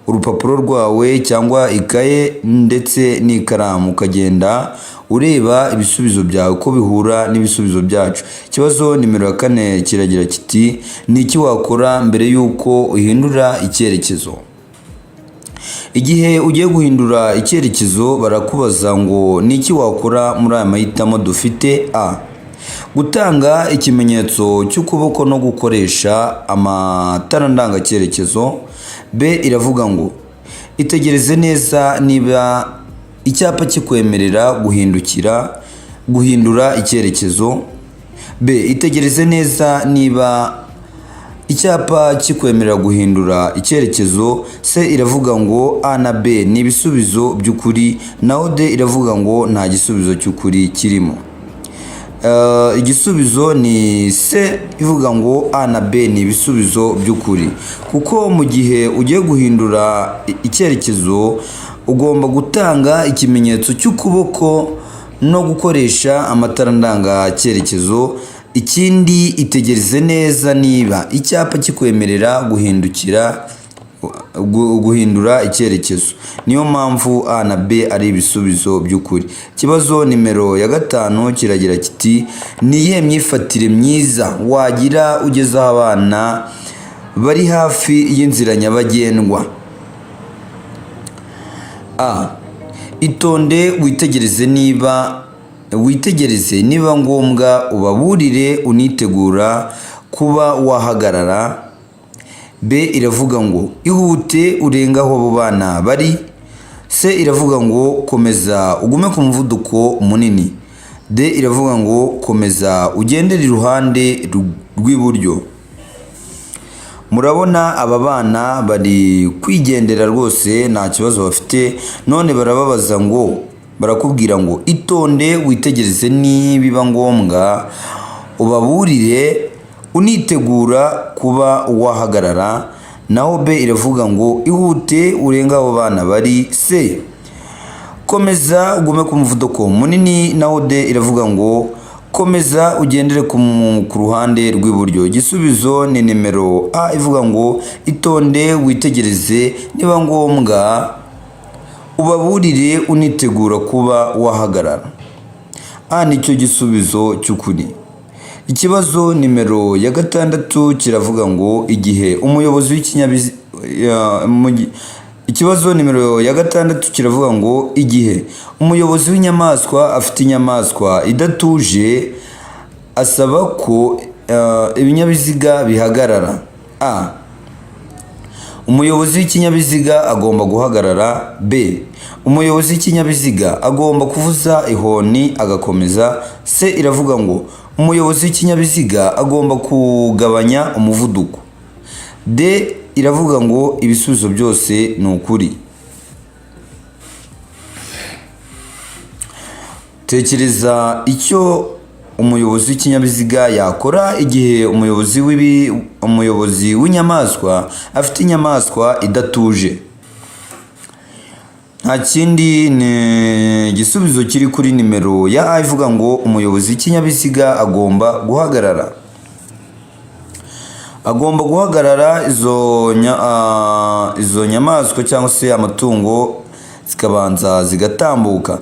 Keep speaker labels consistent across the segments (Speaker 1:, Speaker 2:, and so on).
Speaker 1: urupapuro rwawe cyangwa ikaye ndetse n'ikaramu ukagenda ureba ibisubizo byawe ko bihura n'ibisubizo byacu. Ikibazo nimero ya 4 kiragira kiti ni iki wakora mbere yuko uhindura icyerekezo? Igihe ugiye guhindura icyerekezo barakubaza ngo ni iki wakora muri aya mahitamo dufite: A. Gutanga ikimenyetso cy'ukuboko no gukoresha amatara ndangacyerekezo. B. Iravuga ngo itegereze neza niba icyapa kikwemerera guhindura icyerekezo. B. Itegereze neza niba icyapa kikwemerera guhindura icyerekezo. C. Iravuga ngo A na B ni ibisubizo by'ukuri, naho D iravuga ngo nta gisubizo cy'ukuri kirimo. Igisubizo ni C ivuga ngo A na B ni ibisubizo by'ukuri, kuko mu gihe ugiye guhindura icyerekezo ugomba gutanga ikimenyetso cy'ukuboko no gukoresha amatara ndangacyerekezo. Ikindi, itegereze neza niba icyapa kikwemerera guhindura icyerekezo. Niyo mpamvu A na B ari ibisubizo by'ukuri. Ikibazo nimero ya 5 kiragira kiti ni iyihe myifatire myiza wagira ugeze aho abana bari hafi y'inzira nyabagendwa? A. Itonde witegereze niba ngombwa ubaburire unitegura kuba wahagarara. B. Iravuga ngo ihute urenga aho abo bana bari. C. Iravuga ngo komeza ugume ku muvuduko munini. D. Iravuga ngo komeza ugendere iruhande rw'iburyo. Murabona aba bana bari kwigendera rwose nta kibazo bafite, none barakubwira ngo itonde witegereze nibiba ngombwa ubaburire unitegura kuba wahagarara. Naho B iravuga ngo ihute urenga abo bana bari. C. Komeza ugume ku muvuduko munini. Naho D iravuga ngo komeza ugendere ku ruhande rw'iburyo. Igisubizo ni nimero A ivuga ngo itonde witegereze niba ngombwa ubaburire unitegura kuba wahagarara. A nicyo gisubizo cy'ukuri. Ikibazo nimero ya 6 kiravuga ngo igihe umuyobozi w'ikinyabiziga Ikibazo nimero ya 6 kiravuga ngo igihe umuyobozi w'inyamaswa afite inyamaswa idatuje asaba ko ibinyabiziga bihagarara. A. Umuyobozi w'ikinyabiziga agomba guhagarara. B. Umuyobozi w'ikinyabiziga agomba kuvuza ihoni agakomeza. C. Iravuga ngo umuyobozi w'ikinyabiziga agomba kugabanya umuvuduko. D. Iravuga ngo ibisubizo byose ni ukuri. Tekereza icyo umuyobozi w'ikinyabiziga yakora igihe umuyobozi w'inyamaswa afite inyamaswa idatuje. Nta kindi, ni igisubizo kiri kuri nimero ya A ivuga ngo umuyobozi w'ikinyabiziga agomba guhagarara. Agomba guhagarara izo nyamaswa cyangwa se amatungo zikabanza zigatambuka.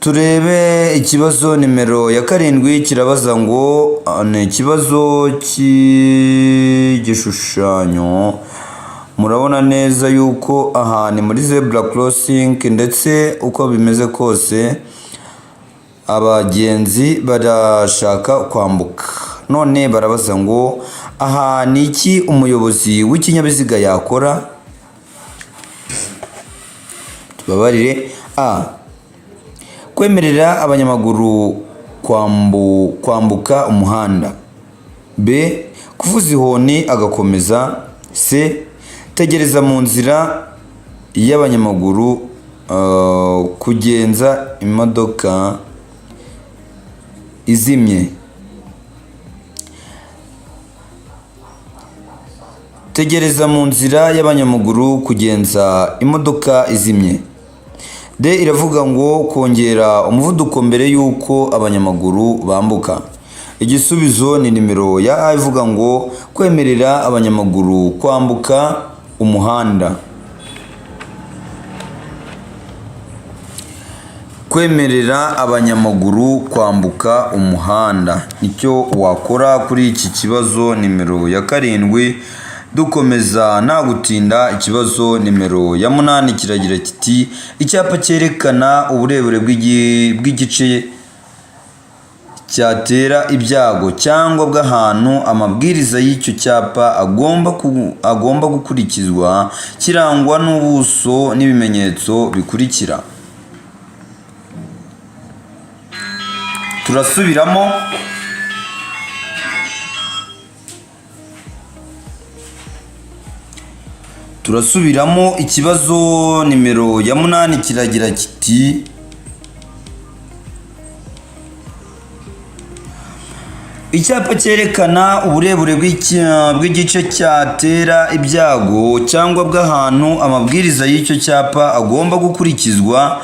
Speaker 1: Turebe ikibazo nimero ya 7 kirabaza ngo ni ikibazo cy'igishushanyo. Murabona neza yuko aha ni muri zebra crossing, ndetse uko bimeze kose abagenzi barashaka kwambuka. None barabaza ngo aha ni iki umuyobozi w'ikinyabiziga yakora? Tubabarire. A. Kwemerera abanyamaguru kwambuka umuhanda. B. Kuvuza ihoni agakomeza. C. Tegereza mu nzira y'abanyamaguru kugenza imodoka izimye. Tegereza mu nzira y'abanyamaguru kugenza imodoka izimye. D. Iravuga ngo kongera umuvuduko mbere y'uko abanyamaguru bambuka. Igisubizo ni nimero ya A ivuga ngo kwemerera abanyamaguru kwambuka umuhanda. kwemerera abanyamaguru kwambuka umuhanda. Nicyo wakora kuri iki kibazo nimero ya 7. Dukomeza nta gutinda, ikibazo nimero ya 8 kiragira kiti icyapa cyerekana uburebure bw'igice cyatera ibyago cyangwa bw'ahantu amabwiriza y'icyo cyapa agomba gukurikizwa kirangwa n'ubuso n'ibimenyetso bikurikira. Turasubiramo ikibazo nimero ya 8 kiragira kiti icyapa cyerekana uburebure bw'igice cyatera ibyago cyangwa bw'ahantu amabwiriza y'icyo cyapa agomba gukurikizwa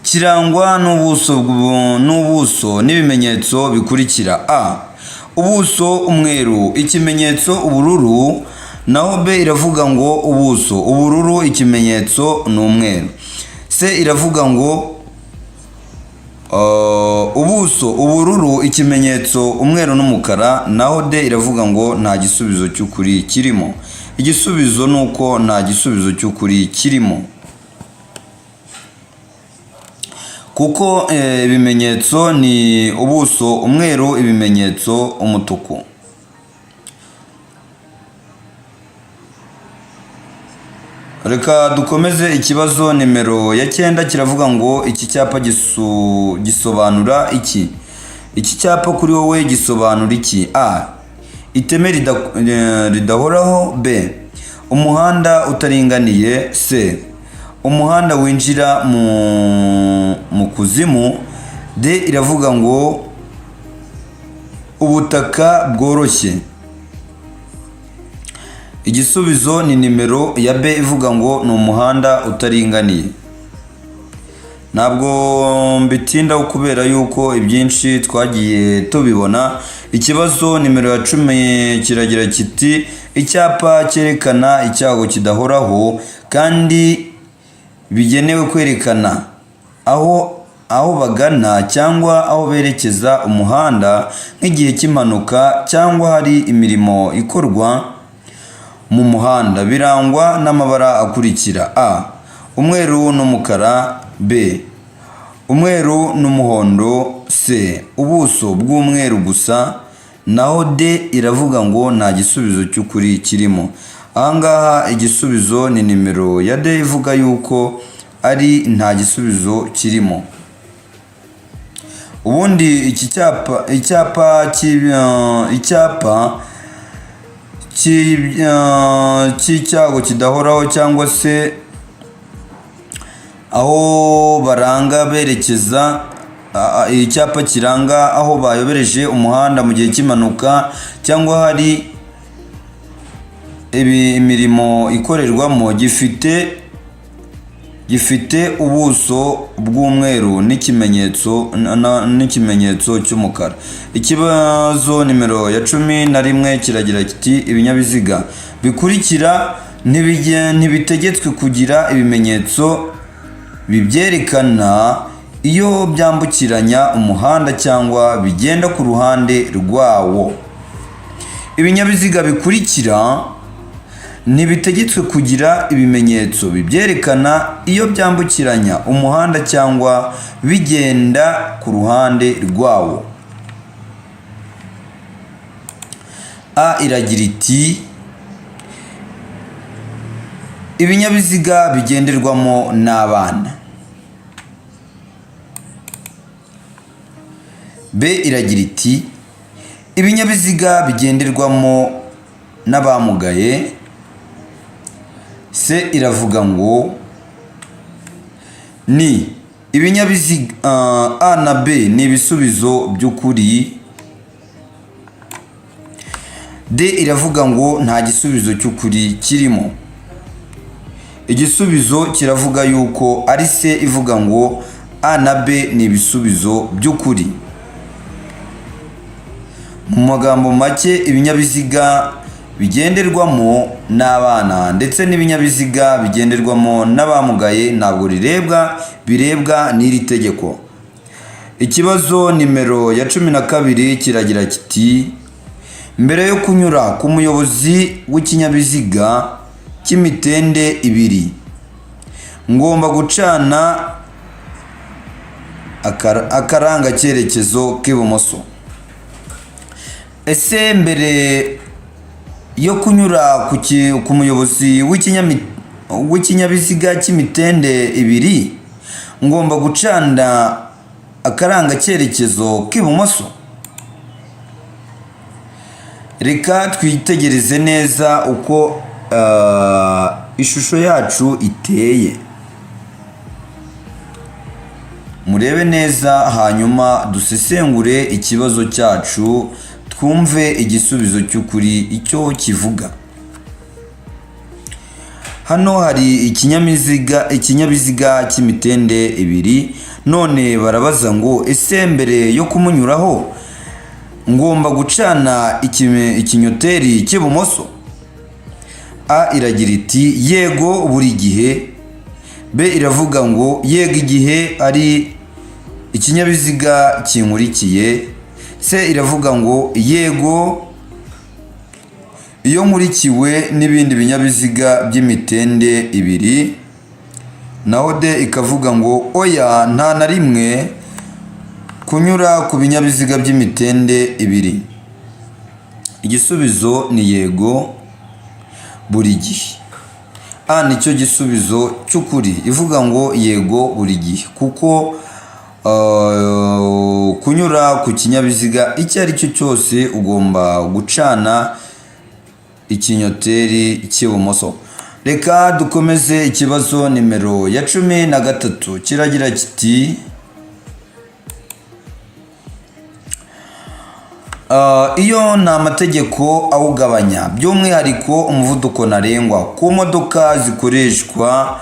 Speaker 1: kirangwa n'ubuso n'ibimenyetso bikurikira. A. Ubuso umweru, ikimenyetso ubururu, naho B iravuga ngo ubuso ubururu, ikimenyetso ni umweru. C iravuga ngo ubuso ubururu, ikimenyetso umweru n'umukara, naho D iravuga ngo nta gisubizo cy'ukuri kirimo. Igisubizo ni uko nta gisubizo cy'ukuri kirimo, kuko ibimenyetso ni ubuso umweru, ibimenyetso umutuku. Reka dukomeze ikibazo nimero ya 9 kiravuga ngo iki cyapa gisobanura iki? Iki cyapa kuri wowe gisobanura iki? A. Iteme ridahoraho. B. Umuhanda utaringaniye. C. Umuhanda winjira mu kuzimu. D iravuga ngo ubutaka bworoshye. Igisubizo ni nimero ya B ivuga ngo ni umuhanda utaringaniye. Ntabwo mbitindaho kubera yuko ibyinshi twagiye tubibona. Ikibazo nimero ya 10 kiragira kiti icyapa cyerekana icyago kidahoraho kandi bigenewe kwerekana aho bagana cyangwa aho berekeza umuhanda nk'igihe cy'impanuka cyangwa hari imirimo ikorwa mu muhanda, birangwa n'amabara akurikira. A. Umweru n'umukara. B. Umweru n'umuhondo. C. Ubuso bw'umweru gusa, naho D iravuga ngo nta gisubizo cy'ukuri kirimo. Ahangaha igisubizo ni nimero ya D ivuga yuko ari nta gisubizo kirimo. Ubundi iki icyapa cy'icyago kidahoraho cyangwa se aho baranga berekeza, icyapa kiranga aho bayobereje umuhanda mu gihe cy'impanuka cyangwa hari imirimo ikorerwamo, gifite ubuso bw'umweru n'ikimenyetso cy'umukara. Ikibazo nimero ya 11 kiragira kiti ibinyabiziga bikurikira ntibitegetswe kugira ibimenyetso bibyerekana iyo byambukiranya umuhanda cyangwa bigenda ku ruhande rwawo. Ibinyabiziga bikurikira ntibitegetswe kugira ibimenyetso bibyerekana iyo byambukiranya umuhanda cyangwa bigenda ku ruhande rwawo. A iragira iti ibinyabiziga bigenderwamo n'abana. B iragira iti ibinyabiziga bigenderwamo n'abamugaye. C iravuga ngo ni ibinyabiziga. A na B ni ibisubizo by'ukuri. D iravuga ngo nta gisubizo cy'ukuri kirimo. Igisubizo kiravuga yuko ari C ivuga ngo A na B ni ibisubizo by'ukuri. Mu magambo make ibinyabiziga bigenderwamo n'abana ndetse n'ibinyabiziga bigenderwamo n'abamugaye ntabwo birebwa n'iri tegeko. Ikibazo nimero ya 12 kiragira kiti mbere yo kunyura ku muyobozi w'ikinyabiziga cy'imitende ibiri ngomba gucana akaranga cyerekezo k'ibumoso. Ese mbere yo kunyura ku muyobozi w'ikinyabiziga cy'imitende ibiri ngomba gucana akaranga cyerekezo k'ibumoso? Reka twitegereze neza uko ishusho yacu iteye, murebe neza hanyuma dusesengure ikibazo cyacu twumve igisubizo cy'ukuri icyo kivuga. Hano hari ikinyabiziga cy'imitende ibiri, none barabaza ngo ese mbere yo kumunyuraho ngomba gucana ikinyoteri cy'ibumoso? A iragira iti yego buri gihe. B iravuga ngo yego igihe ari ikinyabiziga kinkurikiye. C iravuga ngo yego iyo nkurikiwe n'ibindi binyabiziga by'imitende ibiri. Naho D ikavuga ngo oya, nta na rimwe kunyura ku binyabiziga by'imitende ibiri. Igisubizo ni yego buri gihe. A nicyo gisubizo cy'ukuri, ivuga ngo yego buri gihe, kuko kunyura ku kinyabiziga icyo ari cyo cyose ugomba gucana ikinyoteri cy'ibumoso. Reka dukomeze ikibazo nimero ya 13 kiragira kiti iyo nta mategeko awugabanya, by'umwihariko umuvuduko ntarengwa ku modoka zikoreshwa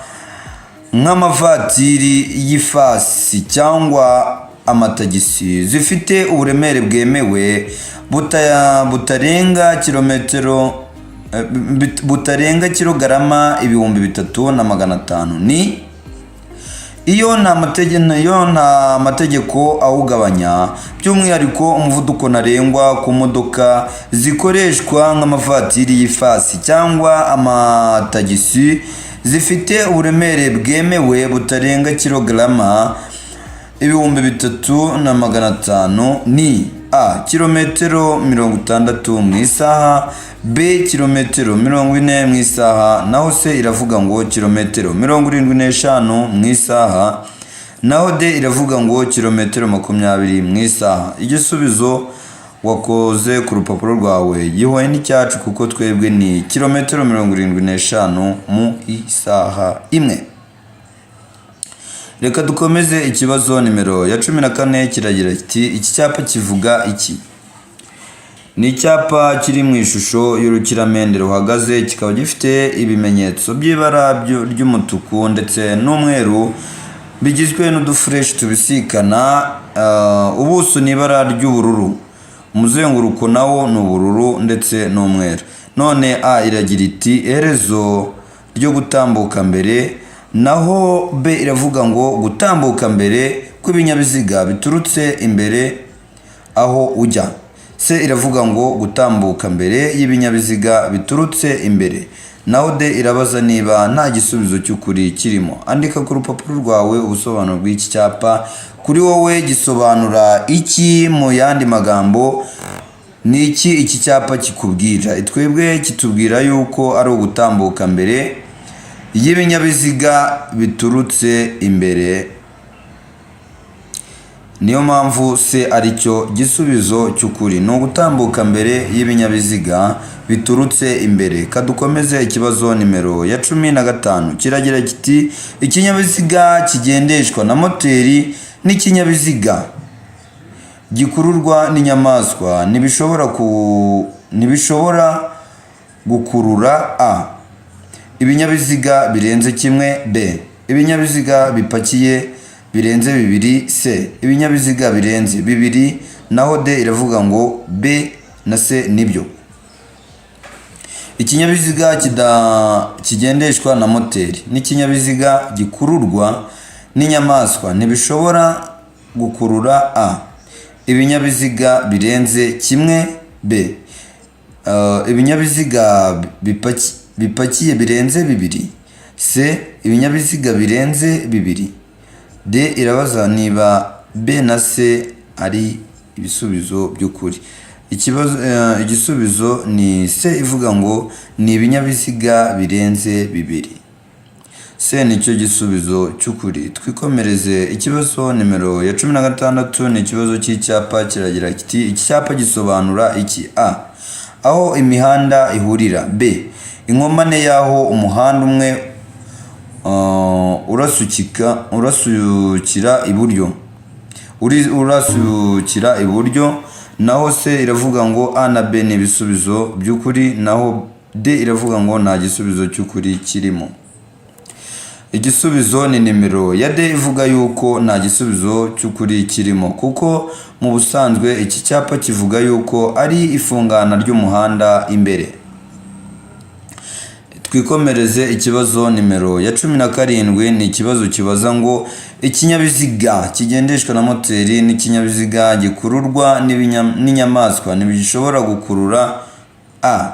Speaker 1: nk'amavatiri y'ifasi cyangwa amatagisi zifite uburemere bwemewe butarenga kilogarama 3,500, ni iyo nta mategeko awugabanya, by'umwihariko umuvuduko ntarengwa ku modoka zikoreshwa nk'amavatiri y'ifasi cyangwa amatagisi zifite uburemere bwemewe butarenga kilogarama 3,500, ni A kilometero 60 mu isaha, B kilometero 40 mu isaha, naho C iravuga ngo kilometero 75 mu isaha, naho D iravuga ngo kilometero 20 mu isaha. Igisubizo wakoze ku rupapuro rwawe gihoye n'icyacu, kuko twebwe ni kilometero 75 mu isaha imwe. Reka dukomeze ikibazo nimero ya 14 kiragira kiti iki cyapa kivuga iki? Ni icyapa kiri mu ishusho y'urukiramende ruhagaze, kikaba gifite ibimenyetso by'ibara ry'umutuku ndetse n'umweru bigizwe n'udufureshi tubisikana. Ubuso ni ibara ry'ubururu, umuzenguruko nawo ni ubururu ndetse n'umweru. None A iragira iti iherezo ryo gutambuka mbere, naho B iravuga ngo gutambuka mbere kw'ibinyabiziga biturutse imbere aho ujya. C iravuga ngo gutambuka mbere y'ibinyabiziga biturutse imbere, naho D irabaza niba nta gisubizo cy'ukuri kirimo. Andika ku rupapuro rwawe ubusobanuro bw'iki cyapa. Kuri wowe gisobanura iki? Mu yandi magambo ni iki cyapa kikubwira? Twebwe kitubwira yuko ari ugutambuka mbere y'ibinyabiziga biturutse imbere, niyo mpamvu C aricyo gisubizo cy'ukuri, ni ugutambuka mbere y'ibinyabiziga biturutse imbere. Kadukomeze ikibazo nimero ya 15 kiragira kiti ikinyabiziga kigendeshwa na moteri n'ikinyabiziga gikururwa n'inyamaswa ntibishobora gukurura A ibinyabiziga birenze kimwe, B ibinyabiziga bipakiye birenze 2, C ibinyabiziga birenze 2, naho D iravuga ngo B na C nibyo. ikinyabiziga kigendeshwa na moteri n'ikinyabiziga gikururwa n'inyamaswa ntibishobora gukurura a. Ibinyabiziga birenze kimwe b. Ibinyabiziga bipakiye birenze bibiri c. Ibinyabiziga birenze bibiri d. Irabaza niba b na c ari ibisubizo by'ukuri. Igisubizo ni c ivuga ngo ni ibinyabiziga birenze bibiri. C nicyo gisubizo cy'ukuri. Twikomereze ikibazo nimero ya 16. Ni ikibazo cy'icyapa kiragira kiti iki cyapa gisobanura iki? A. Aho imihanda ihurira. B. Inkomane y'aho umuhanda umwe urasukira iburyo. Naho C iravuga ngo A na B ni ibisubizo by'ukuri, naho D iravuga ngo nta gisubizo cy'ukuri kirimo. Igisubizo ni nimero ya D ivuga yuko nta gisubizo cy'ukuri kirimo, kuko mu busanzwe iki cyapa kivuga yuko ari ifungana ry'umuhanda imbere. Twikomereze ikibazo nimero ya 17. Ni ikibazo kibaza ngo ikinyabiziga kigendeshwa na moteri n'ikinyabiziga gikururwa n'inyamaswa ntibishobora gukurura a.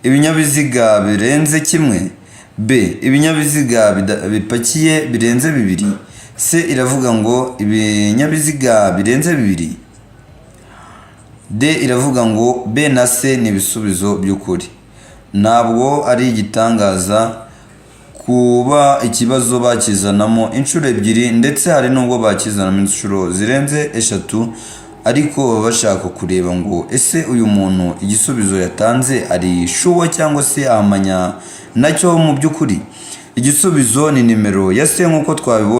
Speaker 1: Ibinyabiziga birenze kimwe. B. Ibinyabiziga bipakiye birenze bibiri. C iravuga ngo ibinyabiziga birenze bibiri. D iravuga ngo B na C ni ibisubizo by'ukuri. Ntabwo ari igitangaza kuba ikibazo bakizanamo inshuro ebyiri, ndetse hari nubwo bakizanamo inshuro zirenze 3, ariko baba bashaka kureba ngo ese uyu muntu igisubizo yatanze ari shuwa cyangwa se ahamanya nacyo mu by'ukuri. Igisubizo ni nimero ya C nk'uko twabibonye.